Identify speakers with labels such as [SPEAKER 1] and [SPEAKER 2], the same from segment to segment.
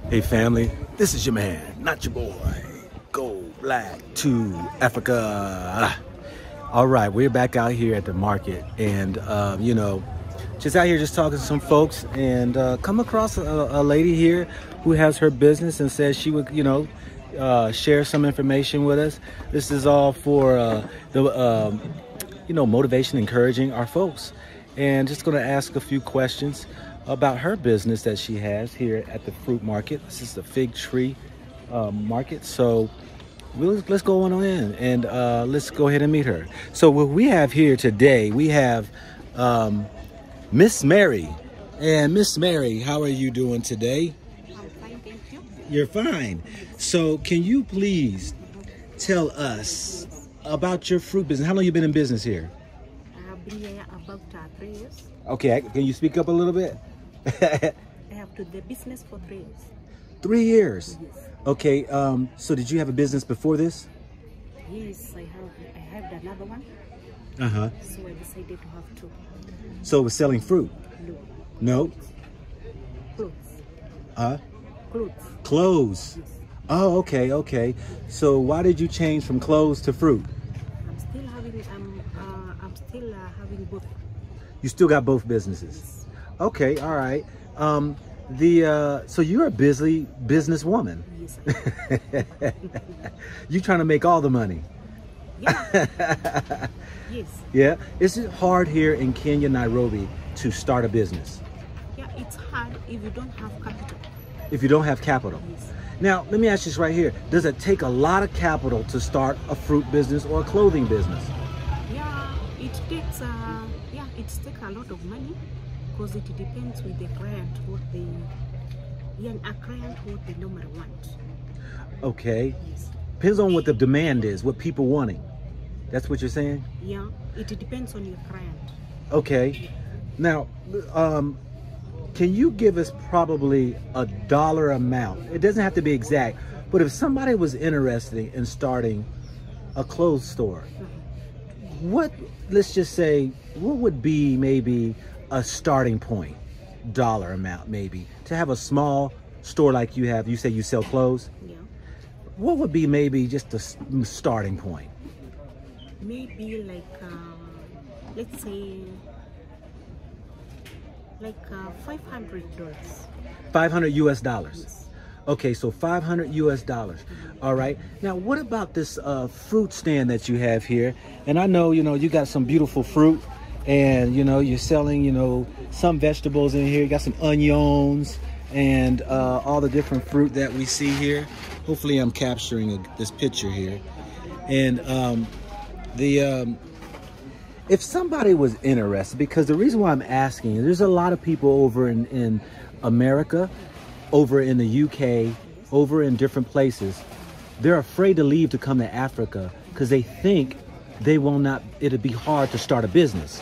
[SPEAKER 1] Hey family, this is your man, not your boy. Go Black to Africa. All right, we're back out here at the market, and you know, just out here just talking to some folks, and come across a lady here who has her business and says she would, you know, share some information with us. This is all for the you know, motivation, encouraging our folks, and just going to ask a few questions about her business that she has here at the fruit market. This is the fig tree market. So let's go on in and let's go ahead and meet her. So what we have here today, we have Miss Mary. And Miss Mary, how are you doing today?
[SPEAKER 2] I'm fine, thank you.
[SPEAKER 1] You're fine. So can you please tell us about your fruit business? How long you been in business here?
[SPEAKER 2] I've been here about 3 years.
[SPEAKER 1] Okay, can you speak up a little bit?
[SPEAKER 2] I have to the business for 3 years.
[SPEAKER 1] 3 years?
[SPEAKER 2] Yes.
[SPEAKER 1] Okay, so did you have a business before this?
[SPEAKER 2] Yes, I have another one.
[SPEAKER 1] Uh-huh.
[SPEAKER 2] So I decided to have two.
[SPEAKER 1] So it was selling fruit?
[SPEAKER 2] No.
[SPEAKER 1] No?
[SPEAKER 2] Clothes. Clothes.
[SPEAKER 1] Clothes.
[SPEAKER 2] Yes.
[SPEAKER 1] Oh, okay, okay. So why did you change from clothes to fruit?
[SPEAKER 2] I'm still having both.
[SPEAKER 1] You still got both businesses?
[SPEAKER 2] Yes.
[SPEAKER 1] Okay, all right. So you're a busy businesswoman.
[SPEAKER 2] Yes, I am.
[SPEAKER 1] You trying to make all the money.
[SPEAKER 2] Yeah. Yes.
[SPEAKER 1] Yeah. Is it hard here in Kenya, Nairobi, to start a business?
[SPEAKER 2] Yeah, it's hard if you don't have capital.
[SPEAKER 1] If you don't have capital?
[SPEAKER 2] Yes.
[SPEAKER 1] Now, let me ask you this right here. Does it take a lot of capital to start a fruit business or a clothing business?
[SPEAKER 2] Yeah, it takes a lot of money, because it depends with the client what they normally want.
[SPEAKER 1] Okay.
[SPEAKER 2] Yes.
[SPEAKER 1] Depends on what the demand is, what people wanting. That's what you're saying?
[SPEAKER 2] Yeah, it depends on your client.
[SPEAKER 1] Okay. Now, can you give us probably a dollar amount? It doesn't have to be exact, but if somebody was interested in starting a clothes store, let's just say, what would be maybe a starting point, dollar amount maybe, to have a small store like you have? You say you sell clothes?
[SPEAKER 2] Yeah.
[SPEAKER 1] What would be maybe just a starting point?
[SPEAKER 2] Maybe like, let's say, like $500.
[SPEAKER 1] 500 US dollars.
[SPEAKER 2] Yes.
[SPEAKER 1] Okay, so 500 US dollars. All right. Now, what about this fruit stand that you have here? And I know, you know, you got some beautiful fruit, and, you know, you're selling, you know, some vegetables in here. You got some onions and all the different fruit that we see here. Hopefully I'm capturing this picture here. And if somebody was interested, because the reason why I'm asking is there's a lot of people over in America, over in the UK, over in different places. They're afraid to leave to come to Africa because they think it'll be hard to start a business.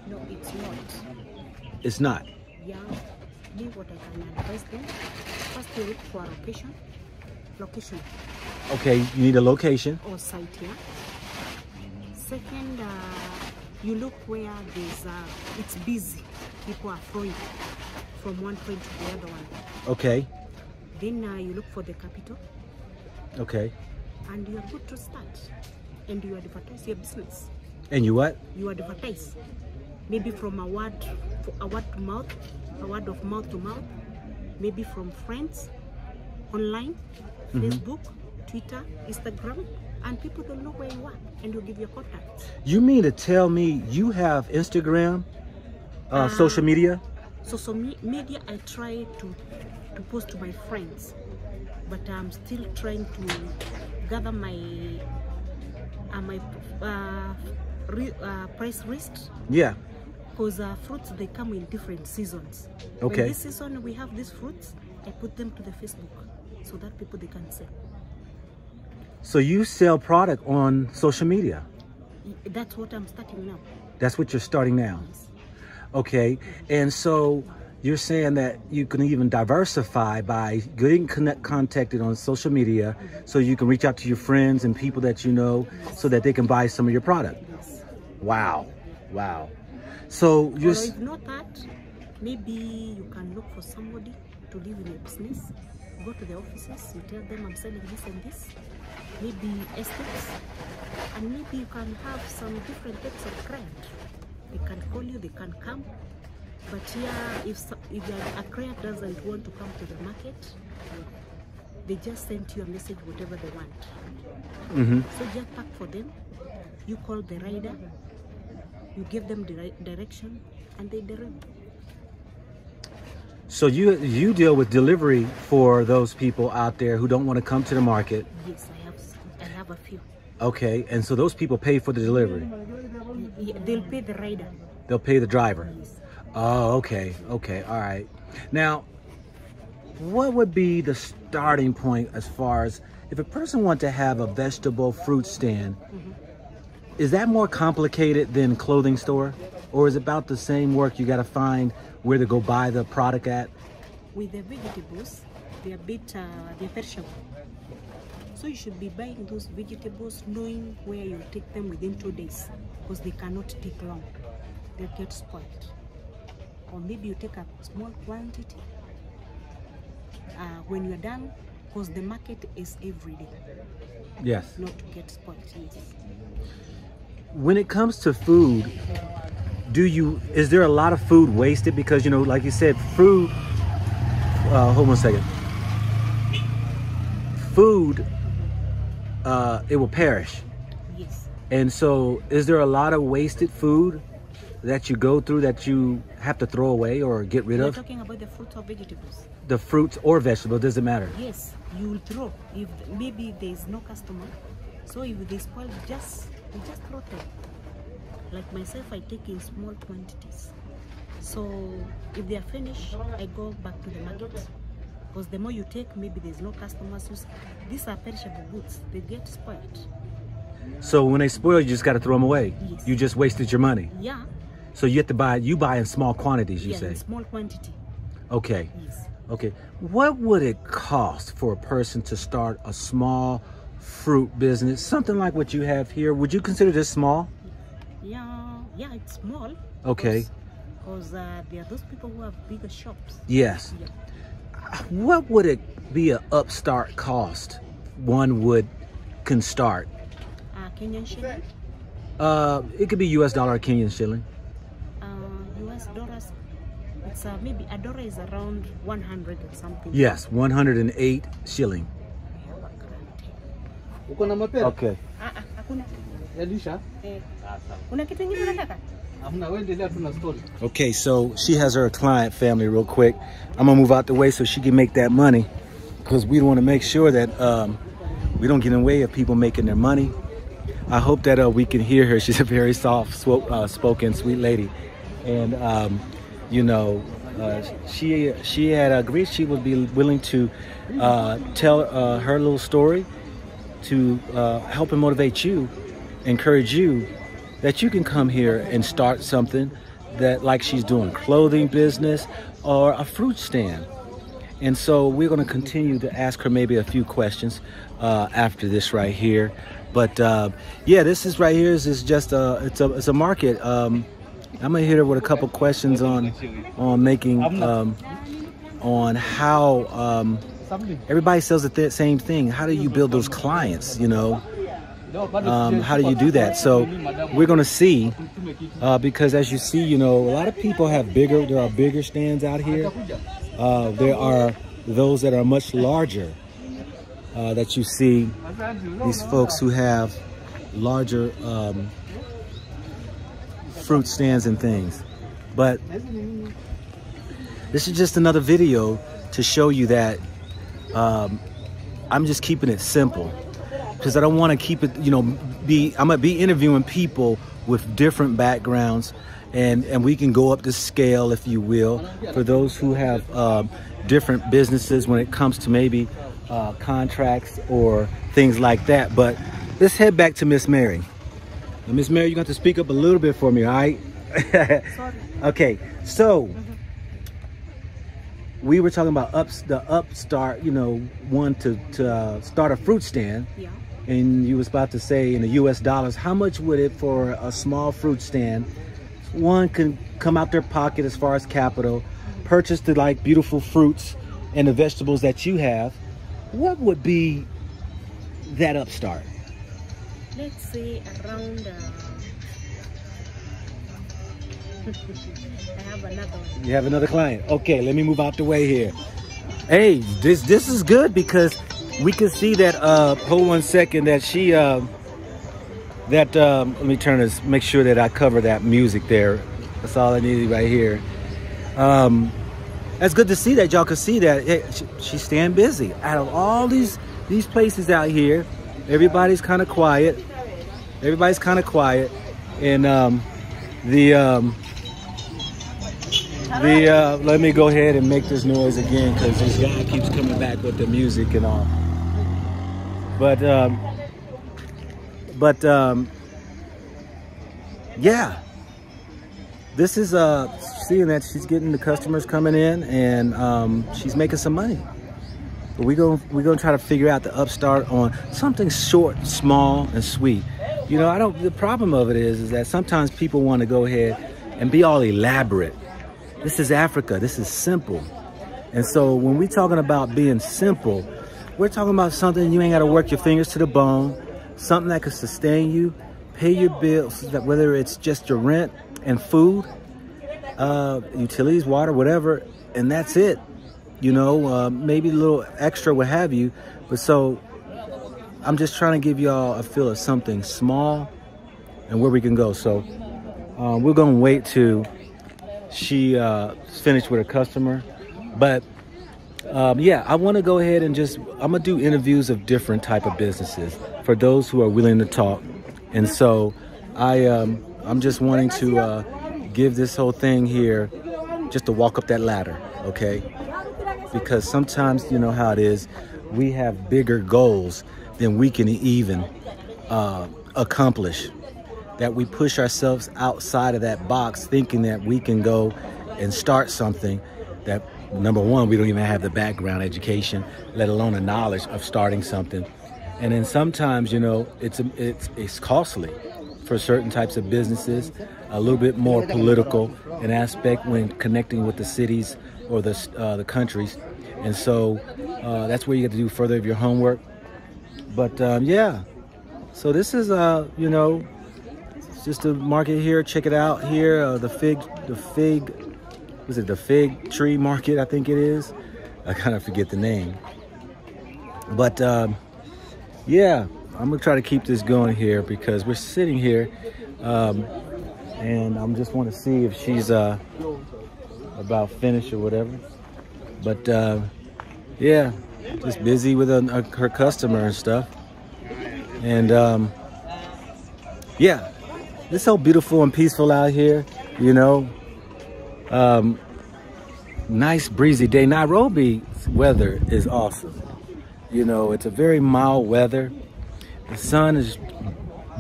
[SPEAKER 2] No, it's not.
[SPEAKER 1] It's not.
[SPEAKER 2] Yeah, me what I can advise them, first you look for a location.
[SPEAKER 1] Okay, you need a location.
[SPEAKER 2] Or site, yeah. Second, you look where it's busy. People are flowing from one point to the other one.
[SPEAKER 1] Okay.
[SPEAKER 2] Then you look for the capital.
[SPEAKER 1] Okay.
[SPEAKER 2] And you are good to start. And you advertise your business.
[SPEAKER 1] And you what?
[SPEAKER 2] You advertise. Maybe from a word of mouth to mouth. Maybe from friends, online, Facebook, Twitter, Instagram. And people don't know where you are, and you'll give your contacts. You
[SPEAKER 1] mean to tell me you have Instagram, social media?
[SPEAKER 2] Social media, I try to post to my friends, but I'm still trying to gather my price list.
[SPEAKER 1] Yeah.
[SPEAKER 2] Because fruits, they come in different seasons.
[SPEAKER 1] Okay.
[SPEAKER 2] When this season we have these fruits, I put them to the Facebook so that people they can sell.
[SPEAKER 1] So you sell product on social media?
[SPEAKER 2] That's what I'm starting now.
[SPEAKER 1] That's what you're starting now?
[SPEAKER 2] Yes.
[SPEAKER 1] Okay. And so you're saying that you can even diversify by getting contacted on social media, so you can reach out to your friends and people that you know, so that they can buy some of your product?
[SPEAKER 2] Yes.
[SPEAKER 1] Wow. Wow. So you're...
[SPEAKER 2] Or if not that, maybe you can look for somebody to live in your business, go to the offices, you tell them I'm selling this and this, maybe estates, and maybe you can have some different types of client. They can call you, they can come, but yeah, if a client doesn't want to come to the market, they just send you a message, whatever they want. So just pack for them, you call the rider, you give them the direction, and they deliver.
[SPEAKER 1] So you deal with delivery for those people out there who don't want to come to the market?
[SPEAKER 2] Yes, I have a few.
[SPEAKER 1] Okay, and so those people pay for the delivery?
[SPEAKER 2] Yeah, they'll pay the rider.
[SPEAKER 1] They'll pay the driver?
[SPEAKER 2] Yes.
[SPEAKER 1] Oh, okay, okay, all right. Now, what would be the starting point as far as if a person wants to have a vegetable fruit stand? Is that more complicated than clothing store? Or is it about the same work? You got to find where to go buy the product at?
[SPEAKER 2] With the vegetables, they're they're perishable. So you should be buying those vegetables knowing where you take them within 2 days, because they cannot take long. They'll get spoiled. Or maybe you take a small quantity when you're done, because the market is every day.
[SPEAKER 1] Yes.
[SPEAKER 2] Not to get spoiled, yes.
[SPEAKER 1] When it comes to food, is there a lot of food wasted? Because, you know, like you said, food, hold on a second. Food, it will perish.
[SPEAKER 2] Yes.
[SPEAKER 1] And so is there a lot of wasted food that you go through that you have to throw away or get rid of?
[SPEAKER 2] You're talking about the fruits or vegetables?
[SPEAKER 1] The fruits or vegetables, doesn't matter.
[SPEAKER 2] Yes, you will throw. If maybe there is no customer, so if they spoil, you just throw them. Like myself, I take in small quantities. So if they are finished, I go back to the market. Because the more you take, maybe there's no customers. These are perishable goods. They get spoiled.
[SPEAKER 1] So when they spoil, you just got to throw them away.
[SPEAKER 2] Yes.
[SPEAKER 1] You just wasted your money.
[SPEAKER 2] Yeah.
[SPEAKER 1] So you have to you buy in small quantities, you say?
[SPEAKER 2] In small quantity.
[SPEAKER 1] Okay.
[SPEAKER 2] Yes.
[SPEAKER 1] Okay. What would it cost for a person to start a small fruit business? Something like what you have here. Would you consider this small?
[SPEAKER 2] Yeah, it's small.
[SPEAKER 1] Okay.
[SPEAKER 2] Because there are those people who have bigger shops.
[SPEAKER 1] Yes.
[SPEAKER 2] Yeah.
[SPEAKER 1] What would it be an upstart cost one can start?
[SPEAKER 2] Kenyan shilling?
[SPEAKER 1] It could be US dollar or Kenyan shilling.
[SPEAKER 2] US dollars, it's maybe a dollar is around 100 or something.
[SPEAKER 1] Yes, 108 shilling. Okay. Okay, so she has her client family real quick. I'm gonna move out the way so she can make that money, because we want to make sure that we don't get in the way of people making their money. I hope that we can hear her. She's a very soft spoken, sweet lady, and you know, she had agreed she would be willing to tell her little story to help and motivate you, encourage you that you can come here and start something that, like she's doing, clothing business or a fruit stand. And so we're going to continue to ask her maybe a few questions after this right here. But yeah, this is right here is just it's a market. I'm gonna hit her with a couple questions on making on how everybody sells the same thing. How do you build those clients? You know. How do you do that? So we're going to see, because as you see, you know, a lot of people have there are bigger stands out here. There are those that are much larger that you see, these folks who have larger fruit stands and things. But this is just another video to show you that I'm just keeping it simple. Because I don't want to keep it, you know, I'm going to be interviewing people with different backgrounds, and we can go up the scale, if you will, for those who have different businesses when it comes to maybe contracts or things like that. But let's head back to Miss Mary. Now, Miss Mary, you got to speak up a little bit for me, all right?
[SPEAKER 2] Sorry.
[SPEAKER 1] Okay, so we were talking about the upstart, you know, one to start a fruit stand.
[SPEAKER 2] Yeah.
[SPEAKER 1] And you was about to say in the US dollars, how much would it for a small fruit stand? One can come out their pocket as far as capital, purchase the like beautiful fruits and the vegetables that you have, what would be that upstart?
[SPEAKER 2] Let's say around. I have another one.
[SPEAKER 1] You have another client. Okay, let me move out the way here. Hey, this is good because we can see that. Hold one second. That she. Let me turn this. Make sure that I cover that music there. That's all I need right here. That's good to see that y'all can see that. Hey, she's staying busy. Out of all these places out here, everybody's kind of quiet. Everybody's kind of quiet, and let me go ahead and make this noise again because this guy keeps coming back with the music and all. But yeah, this is seeing that she's getting the customers coming in and she's making some money. But we're gonna try to figure out the upstart on something short, small, and sweet. You know, the problem of it is that sometimes people want to go ahead and be all elaborate. This is Africa. This is simple. And so when we're talking about being simple, we're talking about something you ain't got to work your fingers to the bone, something that could sustain you, pay your bills, whether it's just your rent and food, utilities, water, whatever, and that's it. You know, maybe a little extra, what have you. But so I'm just trying to give y'all a feel of something small and where we can go. So we're going to wait till she finished with her customer. But yeah, I want to go ahead and I'm going to do interviews of different type of businesses for those who are willing to talk. And so I'm just wanting to give this whole thing here just to walk up that ladder, okay? Because sometimes, you know how it is, we have bigger goals than we can even accomplish. That we push ourselves outside of that box thinking that we can go and start something that, number one, we don't even have the background education, let alone the knowledge of starting something. And then sometimes, you know, it's costly for certain types of businesses, a little bit more political an aspect when connecting with the cities or the countries. And so that's where you get to do further of your homework. But yeah, so this is, you know, it's just a market here. Check it out here. The fig, was it the fig tree market? I think it is. I kind of forget the name. But yeah, I'm gonna try to keep this going here because we're sitting here, and I'm just want to see if she's about finished or whatever. But yeah, just busy with her customer and stuff. And yeah, it's so beautiful and peaceful out here, you know. Nice breezy day. Nairobi's weather is awesome. You know, it's a very mild weather. The sun is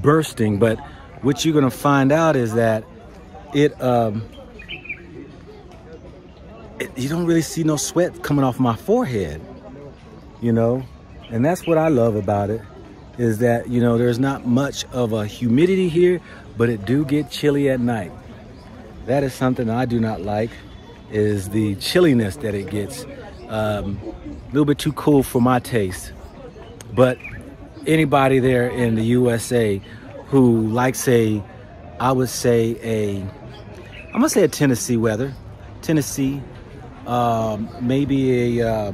[SPEAKER 1] bursting, but what you're gonna find out is that you don't really see no sweat coming off my forehead, you know. And that's what I love about it, is that, you know, there's not much of a humidity here, but it do get chilly at night. That is something I do not like, is the chilliness that it gets. A little bit too cool for my taste. But anybody there in the USA who likes I'm gonna say a Tennessee weather, Tennessee, maybe a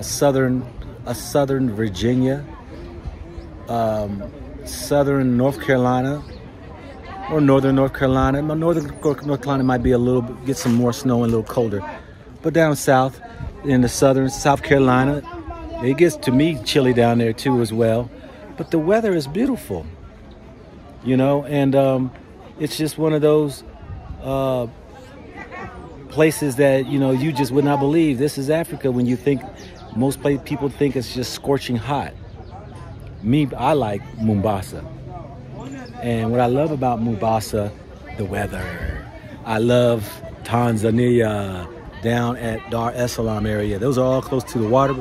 [SPEAKER 1] southern Virginia, southern North Carolina, or northern North Carolina. Northern North Carolina might be get some more snow and a little colder. But down south, in the southern South Carolina, it gets, to me, chilly down there too as well. But the weather is beautiful, you know, and it's just one of those places that, you know, you just would not believe this is Africa when you think, most people think it's just scorching hot. Me, I like Mombasa. And what I love about Mombasa, the weather. I love Tanzania, down at Dar es Salaam area. Those are all close to the water.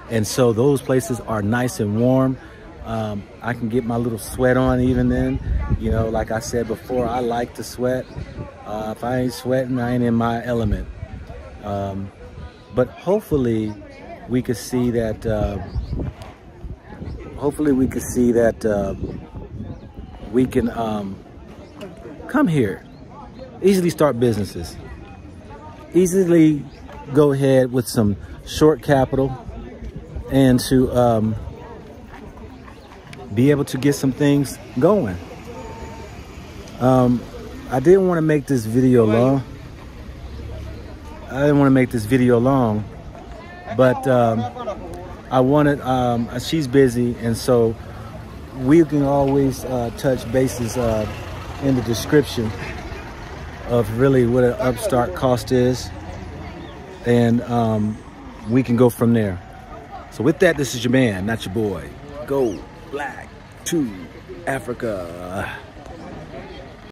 [SPEAKER 1] And so those places are nice and warm. I can get my little sweat on even then. You know, like I said before, I like to sweat. If I ain't sweating, I ain't in my element. But hopefully we could see that, we can come here, easily start businesses, easily go ahead with some short capital, and to be able to get some things going. I didn't want to make this video long. But I wanted, she's busy, and so we can always touch bases in the description of really what an upstart cost is, and we can go from there. So with that, this is your man, not your boy. Go Black to Africa.